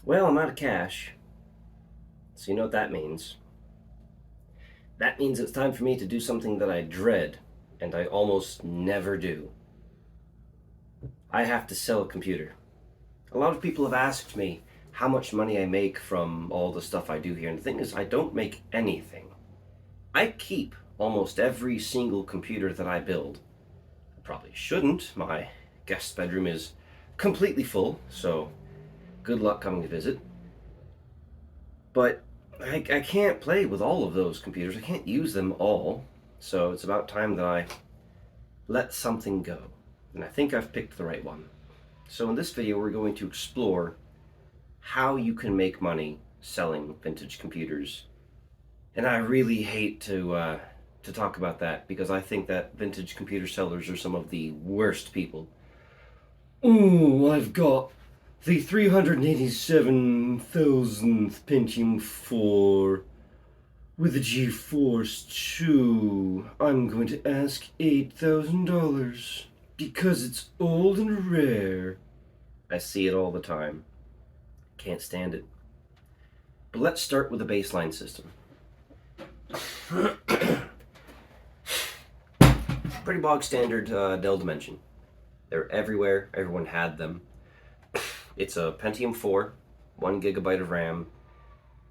Well, I'm out of cash, so you know what that means. That means it's time for me to do something that I dread, and I almost never do. I have to sell a computer. A lot of people have asked me how much money I make from all the stuff I do here, and the thing is, I don't make anything. I keep almost every single computer that I build. I probably shouldn't. My guest bedroom is completely full, so good luck coming to visit. But I can't play with all of those computers. I can't use them all. So it's about time that I let something go. And I think I've picked the right one. So in this video, we're going to explore how you can make money selling vintage computers. And I really hate to talk about that because I think that vintage computer sellers are some of the worst people. Oh, I've got the 387,000th Pentium 4 with the GeForce 2. I'm going to ask $8,000 because it's old and rare. I see it all the time. Can't stand it. But let's start with a baseline system. Pretty bog standard Dell Dimension. They're everywhere. Everyone had them. It's a Pentium 4, 1 gigabyte of RAM,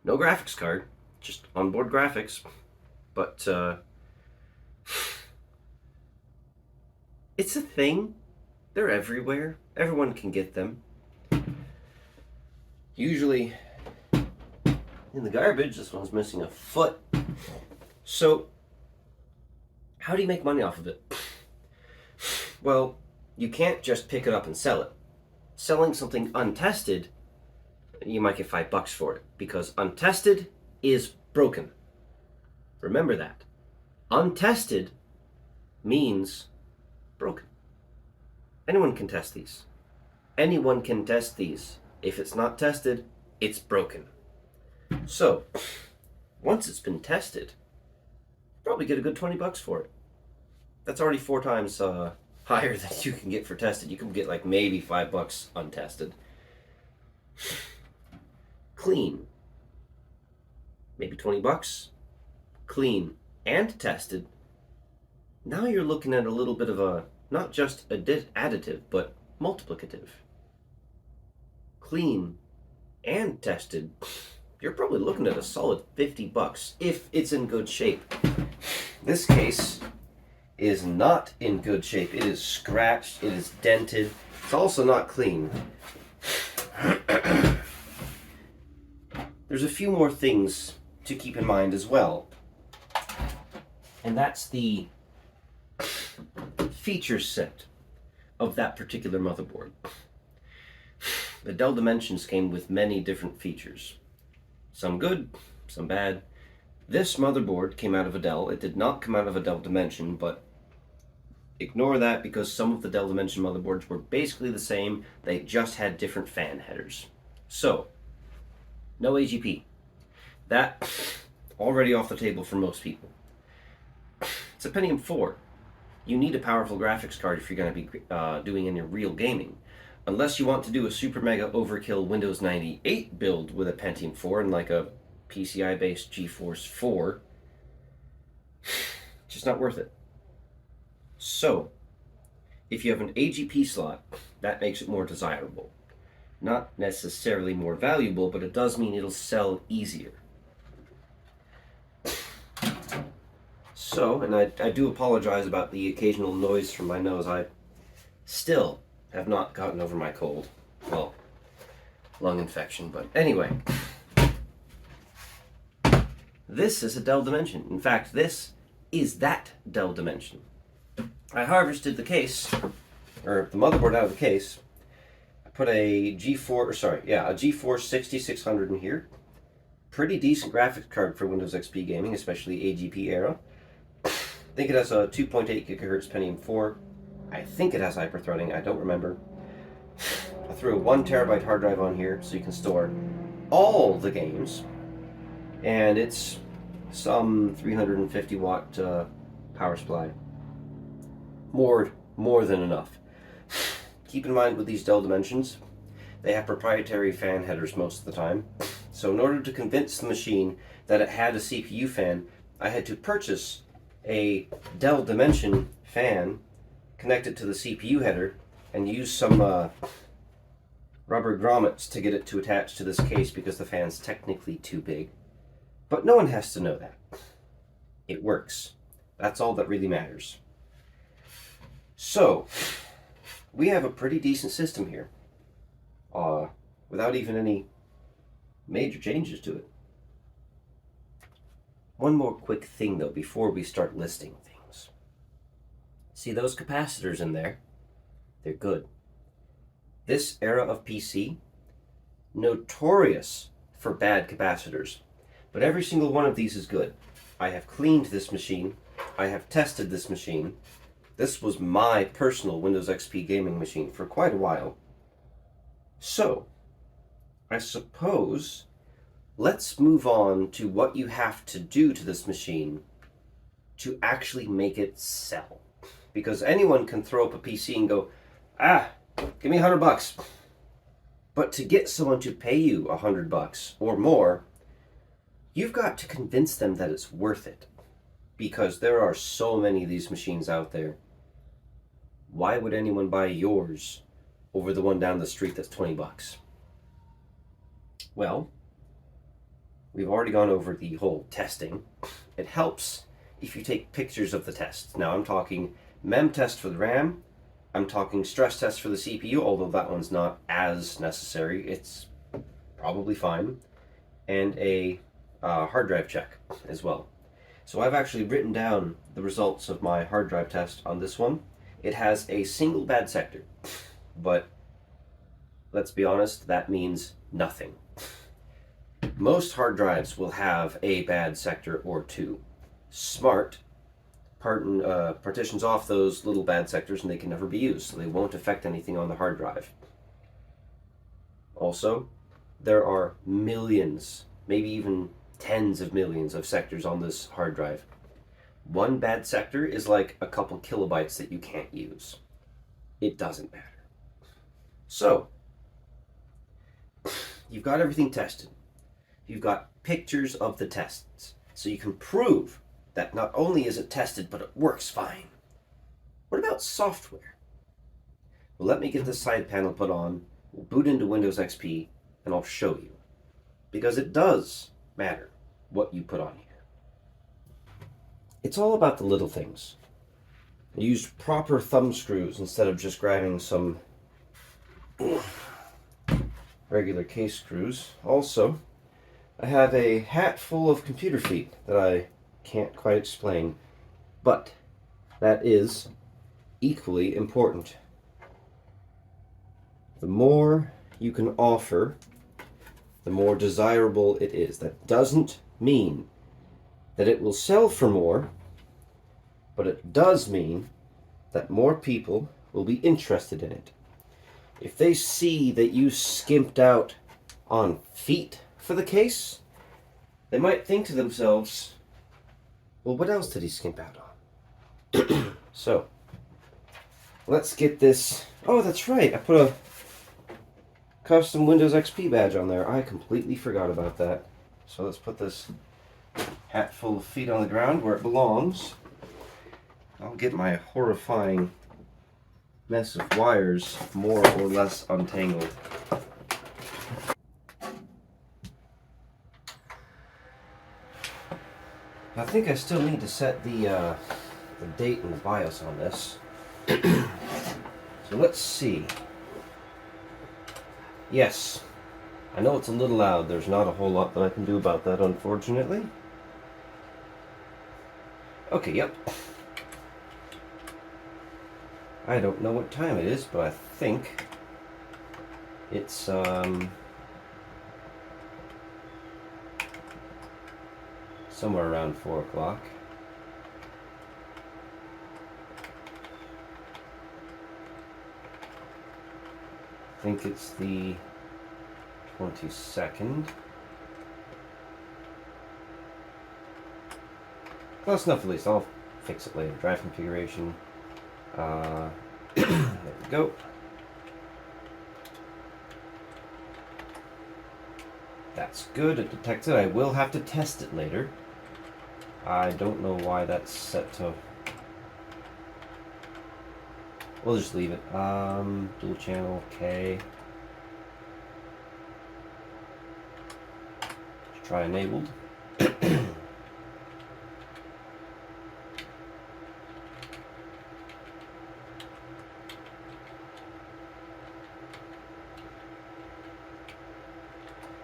no graphics card, just onboard graphics. But it's a thing. They're everywhere. Everyone can get them. Usually in the garbage. This one's missing a foot. So how do you make money off of it? Well, you can't just pick it up and sell it. Selling something untested, you might get $5 for it, because untested is broken. Remember that. Untested means broken. Anyone can test these. Anyone can test these. If it's not tested, it's broken. So, once it's been tested, probably get a good $20 for it. That's already 4 times higher than you can get for tested. You can get like maybe $5 untested. Clean, maybe $20. Clean and tested. Now you're looking at a little bit of a, not just additive, but multiplicative. Clean and tested, you're probably looking at a solid $50 if it's in good shape. This case is not in good shape. It is scratched, it is dented, it's also not clean. There's a few more things to keep in mind as well, and that's the feature set of that particular motherboard. The Dell Dimensions came with many different features. Some good, some bad. This motherboard came out of a Dell. It did not come out of a Dell Dimension, but ignore that because some of the Dell Dimension motherboards were basically the same. They just had different fan headers. So, no AGP. That already off the table for most people. It's a Pentium 4. You need a powerful graphics card if you're going to be doing any real gaming. Unless you want to do a super mega overkill Windows 98 build with a Pentium 4 and like a PCI-based GeForce 4, just not worth it. So, if you have an AGP slot, that makes it more desirable. Not necessarily more valuable, but it does mean it'll sell easier. So, and I do apologize about the occasional noise from my nose. I still have not gotten over my cold. Well, lung infection, but anyway. This is a Dell Dimension. In fact, this is that Dell Dimension. I harvested the case, or the motherboard out of the case. I put a GeForce 6600 in here. Pretty decent graphics card for Windows XP gaming, especially AGP era. I think it has a 2.8 gigahertz Pentium 4. I think it has hyperthreading, I don't remember. I threw a 1 terabyte hard drive on here so you can store all the games. And it's some 350 watt power supply. More than enough. Keep in mind with these Dell Dimensions, They have proprietary fan headers most of the time. So in order to convince the machine that it had a CPU fan, I had to purchase a Dell Dimension fan, connect it to the CPU header, and use some rubber grommets to get it to attach to this case because the fan's technically too big. But no one has to know that. It works. That's all that really matters. So, we have a pretty decent system here, without even any major changes to it. One more quick thing though before we start listing things. See those capacitors in there? They're good. This era of PC, notorious for bad capacitors, but every single one of these is good. I have cleaned this machine. I have tested this machine. This was my personal Windows XP gaming machine for quite a while. So, I suppose let's move on to what you have to do to this machine to actually make it sell. Because anyone can throw up a PC and go, give me $100. But to get someone to pay you $100 or more, you've got to convince them that it's worth it. Because there are so many of these machines out there. Why would anyone buy yours over the one down the street that's $20? Well, we've already gone over the whole testing. It helps if you take pictures of the tests. Now I'm talking mem test for the RAM. I'm talking stress test for the CPU, although that one's not as necessary. It's probably fine. And a hard drive check as well. So I've actually written down the results of my hard drive test on this one. It has a single bad sector, but let's be honest, that means nothing. Most hard drives will have a bad sector or two. Smart partitions off those little bad sectors and they can never be used, so they won't affect anything on the hard drive. Also, there are millions, maybe even tens of millions of sectors on this hard drive. One bad sector is like a couple kilobytes that you can't use. It doesn't matter. So, you've got everything tested. You've got pictures of the tests. So you can prove that not only is it tested, but it works fine. What about software? Well, let me get this side panel put on, we'll boot into Windows XP, and I'll show you. Because it does matter what you put on here. It's all about the little things. I used proper thumb screws instead of just grabbing some regular case screws. Also, I have a hat full of computer feet that I can't quite explain, but that is equally important. The more you can offer, the more desirable it is. That doesn't mean that it will sell for more, but it does mean that more people will be interested in it. If they see that you skimped out on feet for the case, they might think to themselves, well, what else did he skimp out on? So, let's get this. Oh, that's right, I put a custom Windows XP badge on there. I completely forgot about that. So let's put this hat full of feet on the ground where it belongs. I'll get my horrifying mess of wires more or less untangled. I think I still need to set the date and the BIOS on this. So let's see. Yes, I know it's a little loud. There's not a whole lot that I can do about that, unfortunately. Okay, yep. I don't know what time it is, but I think it's somewhere around 4 o'clock. I think it's the 22nd. Close enough at least. I'll fix it later. Drive configuration. There we go. That's good. It detects it. I will have to test it later. I don't know why that's set to... We'll just leave it. Dual channel, okay. Let's try enabled.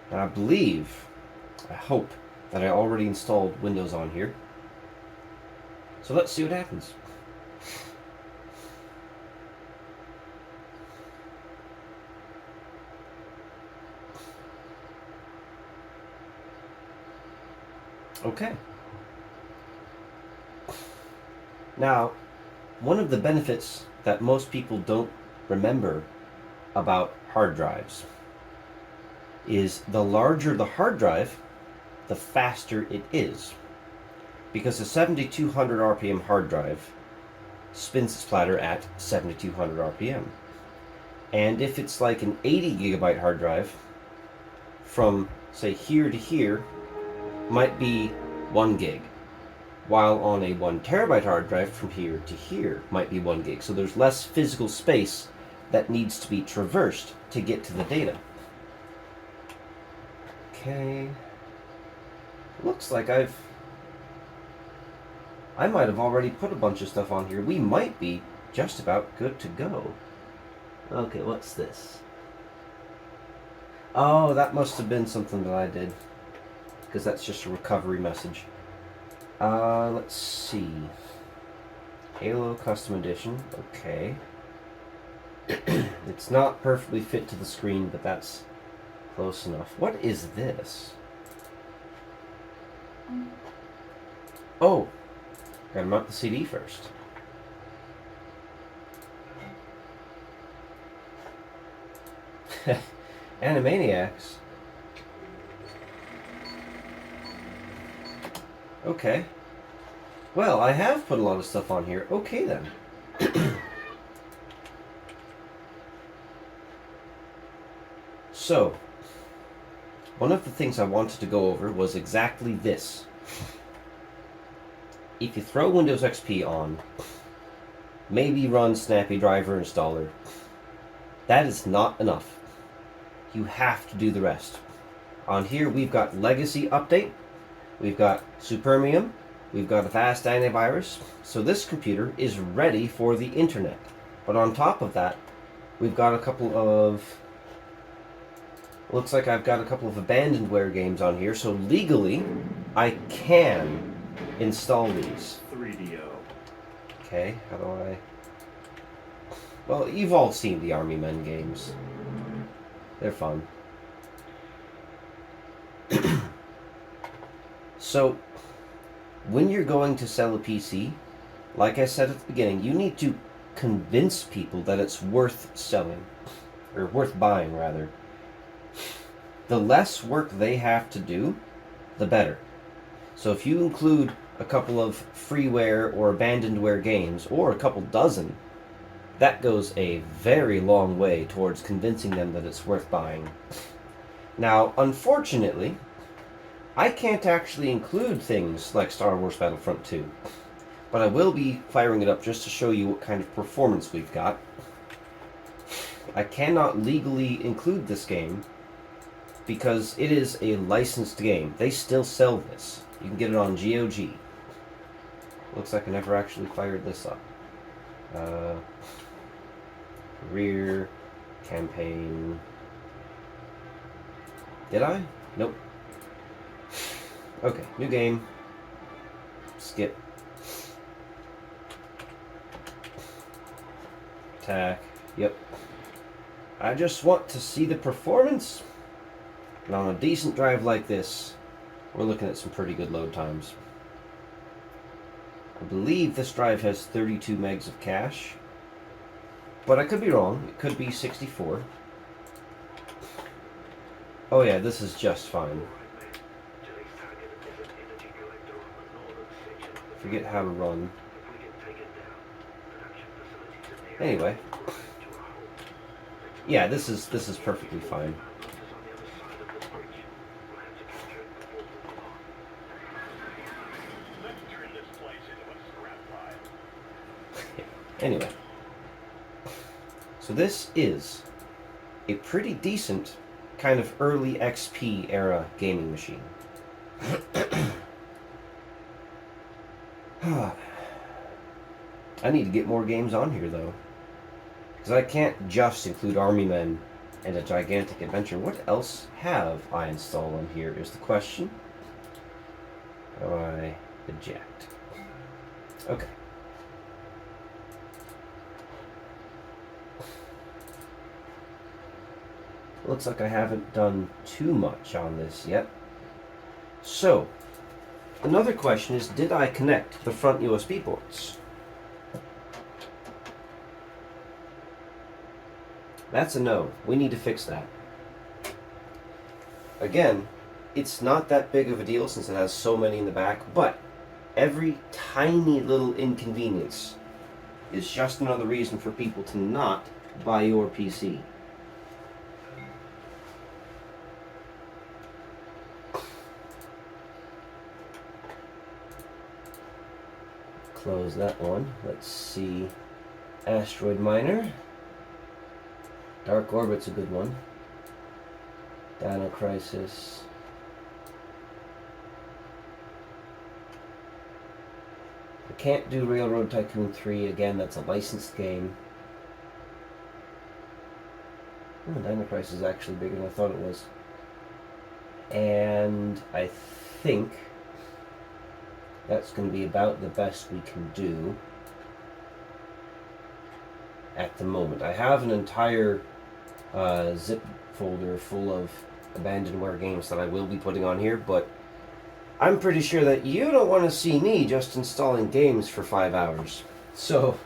And I believe, I hope, that I already installed Windows on here. So let's see what happens. Okay. Now, one of the benefits that most people don't remember about hard drives is the larger the hard drive, the faster it is. Because a 7200 RPM hard drive spins its platter at 7200 RPM. And if it's like an 80 gigabyte hard drive, from say here to here might be 1 gig, while on a 1 terabyte hard drive from here to here might be 1 gig. So there's less physical space that needs to be traversed to get to the data. Okay. Looks like I might have already put a bunch of stuff on here. We might be just about good to go. Okay, what's this? Oh, that must have been something that I did, because that's just a recovery message. Let's see. Halo Custom Edition. Okay. It's not perfectly fit to the screen, but that's close enough. What is this? Oh, gotta mount the CD first. Animaniacs. Okay. Well, I have put a lot of stuff on here. Okay then. So, one of the things I wanted to go over was exactly this. If you throw Windows XP on, maybe run Snappy Driver Installer, that is not enough. You have to do the rest. On here we've got Legacy Update, we've got Supermium, we've got a fast antivirus, so this computer is ready for the internet. But on top of that, we've got a couple of... Looks like I've got a couple of abandonware games on here, so legally I can install these. 3DO. Okay, how do I... Well, you've all seen the Army Men games. They're fun. So, when you're going to sell a PC, like I said at the beginning, you need to convince people that it's worth selling. Or worth buying, rather. The less work they have to do, the better. So if you include a couple of freeware or abandonware games, or a couple dozen, that goes a very long way towards convincing them that it's worth buying. Now, unfortunately, I can't actually include things like Star Wars Battlefront 2, but I will be firing it up just to show you what kind of performance we've got. I cannot legally include this game because it is a licensed game. They still sell this. You can get it on GOG. Looks like I never actually fired this up. Career, campaign. Did I? Nope. Okay, new game. Skip. Attack. Yep. I just want to see the performance. And on a decent drive like this, we're looking at some pretty good load times. I believe this drive has 32 megs of cache, but I could be wrong. It could be 64. Oh yeah, this is just fine. Forget how to run. Anyway. Yeah, this is perfectly fine. Anyway. So this is a pretty decent kind of early XP era gaming machine. I need to get more games on here though. Because I can't just include Army Men and a Gigantic Adventure. What else have I installed on here is the question. How do I eject? Okay. Looks like I haven't done too much on this yet. So, another question is, did I connect the front USB ports? That's a no. We need to fix that. Again, it's not that big of a deal since it has so many in the back, but every tiny little inconvenience is just another reason for people to not buy your PC. Close that one. Let's see. Asteroid Miner. Dark Orbit's a good one. Dino Crisis. I can't do Railroad Tycoon 3 again, that's a licensed game. Oh, Dino Crisis is actually bigger than I thought it was. And I think that's going to be about the best we can do at the moment. I have an entire zip folder full of abandonware games that I will be putting on here, but I'm pretty sure that you don't want to see me just installing games for 5 hours. So,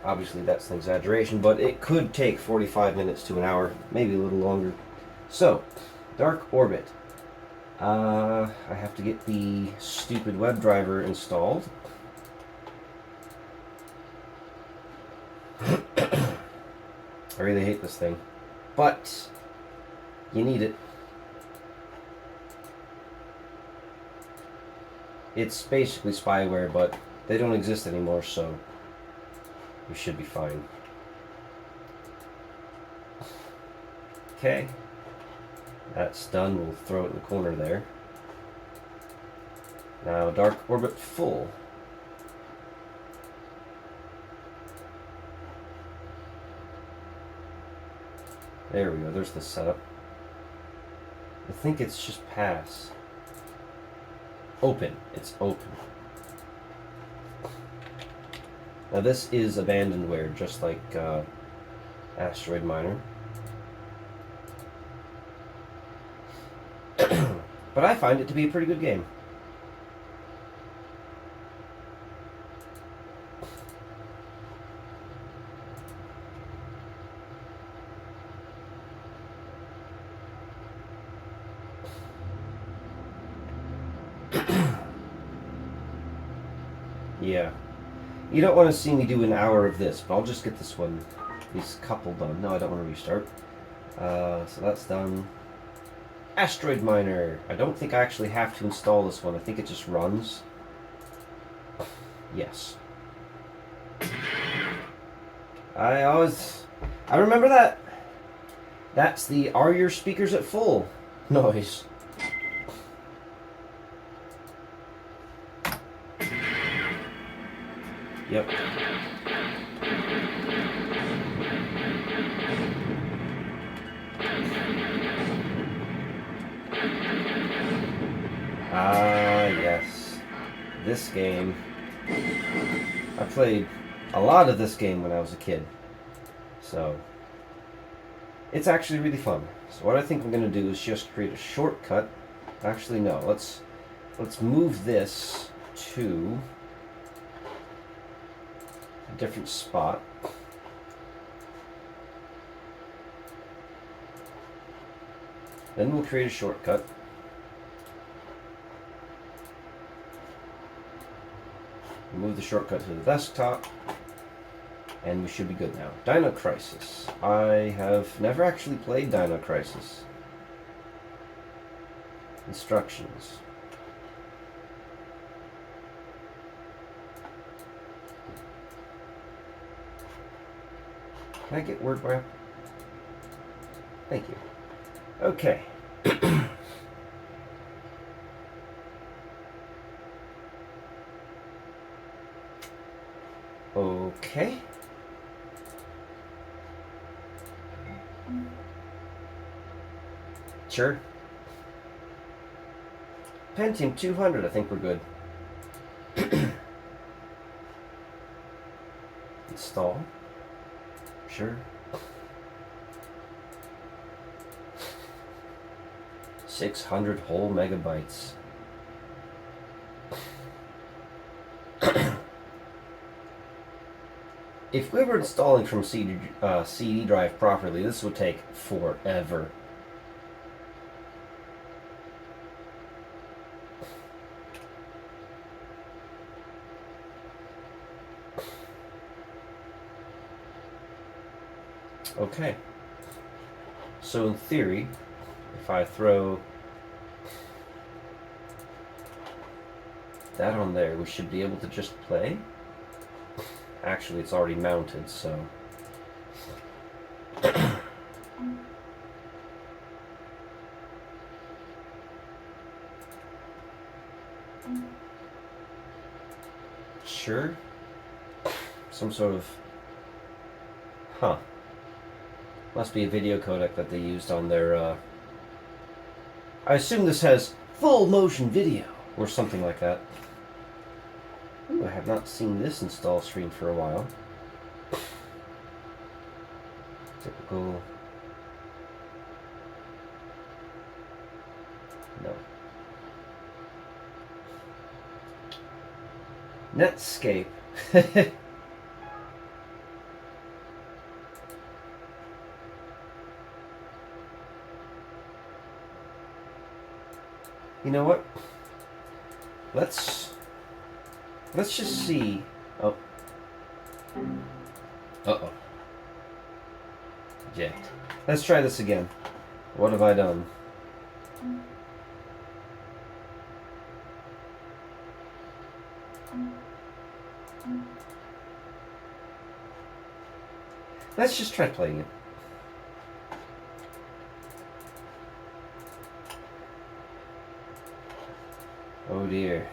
obviously that's an exaggeration, but it could take 45 minutes to an hour, maybe a little longer. So, Dark Orbit. I have to get the stupid WebDriver installed. I really hate this thing, but you need it. It's basically spyware, but they don't exist anymore, so we should be fine. Okay, that's done. We'll throw it in the corner there. Now, Dark Orbit full. There we go, there's the setup. I think it's just pass. Open, it's open. Now this is abandonware, just like Asteroid Miner. But I find it to be a pretty good game. Yeah. You don't want to see me do an hour of this, but I'll just get this one, these couple done. No, I don't want to restart. So that's done. Asteroid Miner. I don't think I actually have to install this one. I think it just runs. Yes. I remember that. That's the "Are your speakers at full" noise. Yep. Ah, yes. This game. I played a lot of this game when I was a kid. So, it's actually really fun. So what I think I'm going to do is just create a shortcut. Actually, no. Let's move this to a different spot. Then we'll create a shortcut. Move the shortcut to the desktop, and we should be good now. Dino Crisis. I have never actually played Dino Crisis. Instructions. Can I get word wrap? Thank you. Okay. Okay. Sure. Pentium 200, I think we're good. Install. Sure. 600 whole megabytes. If we were installing from CD drive properly, this would take forever. Okay. So in theory, if I throw that on there, we should be able to just play. Actually, it's already mounted, so... Sure. Some sort of... Huh. Must be a video codec that they used on their, I assume this has full motion video, or something like that. Ooh, I have not seen this install screen for a while. Typical... No. Netscape. You know what? Let's just see. Oh. Uh-oh. Eject. Let's try this again. What have I done? Let's just try playing it. Oh dear.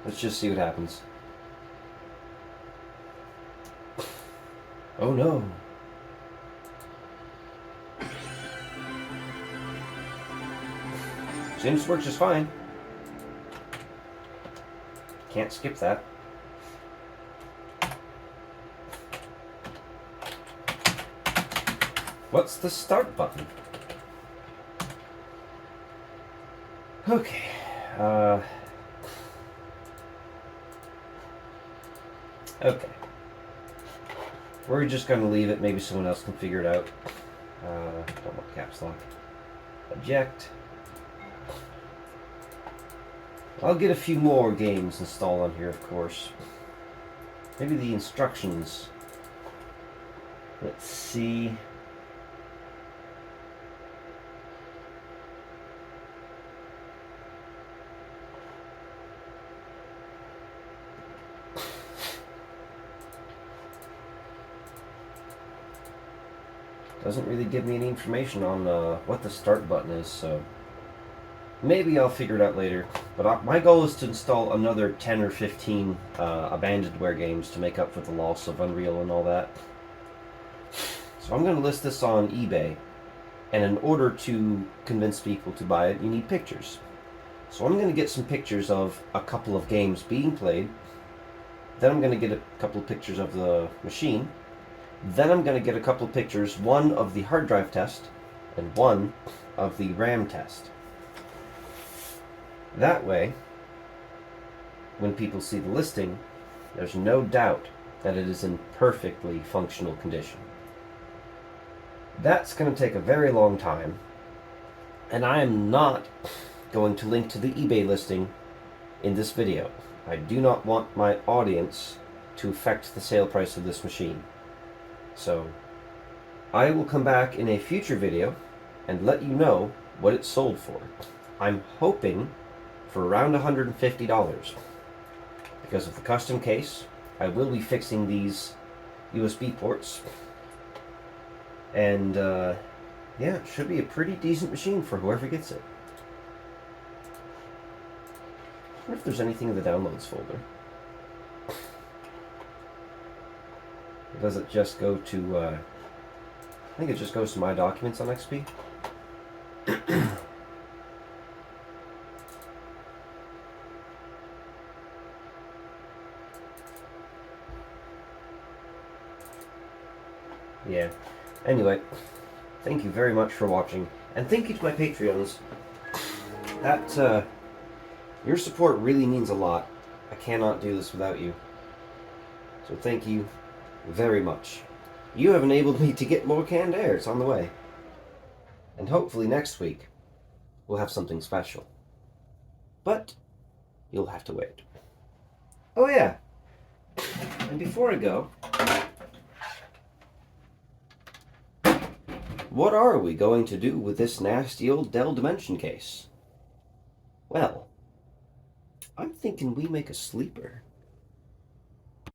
Let's just see what happens. Oh no. Seems to work just fine. Can't skip that. What's the start button? Okay. Okay. We're just going to leave it. Maybe someone else can figure it out. Don't want caps lock. Eject. I'll get a few more games installed on here, of course. Maybe the instructions. Let's see. Doesn't really give me any information on what the start button is, so maybe I'll figure it out later. But my goal is to install another 10 or 15 abandonware games to make up for the loss of Unreal and all that. So I'm going to list this on eBay, and in order to convince people to buy it, you need pictures. So I'm going to get some pictures of a couple of games being played. Then I'm going to get a couple of pictures of the machine. Then I'm going to get a couple of pictures, one of the hard drive test and one of the RAM test. That way, when people see the listing, there's no doubt that it is in perfectly functional condition. That's going to take a very long time, and I am not going to link to the eBay listing in this video. I do not want my audience to affect the sale price of this machine. So, I will come back in a future video and let you know what it sold for. I'm hoping for around $150. Because of the custom case, I will be fixing these USB ports. And yeah, it should be a pretty decent machine for whoever gets it. I wonder if there's anything in the downloads folder. Or does it just go to, I think it just goes to my documents on XP. Yeah. Anyway, thank you very much for watching, and thank you to my Patreons. That, your support really means a lot. I cannot do this without you. So thank you very much. You have enabled me to get more canned air. It's on the way. And hopefully next week, we'll have something special. But, you'll have to wait. Oh yeah, and before I go, what are we going to do with this nasty old Dell Dimension case? Well, I'm thinking we make a sleeper.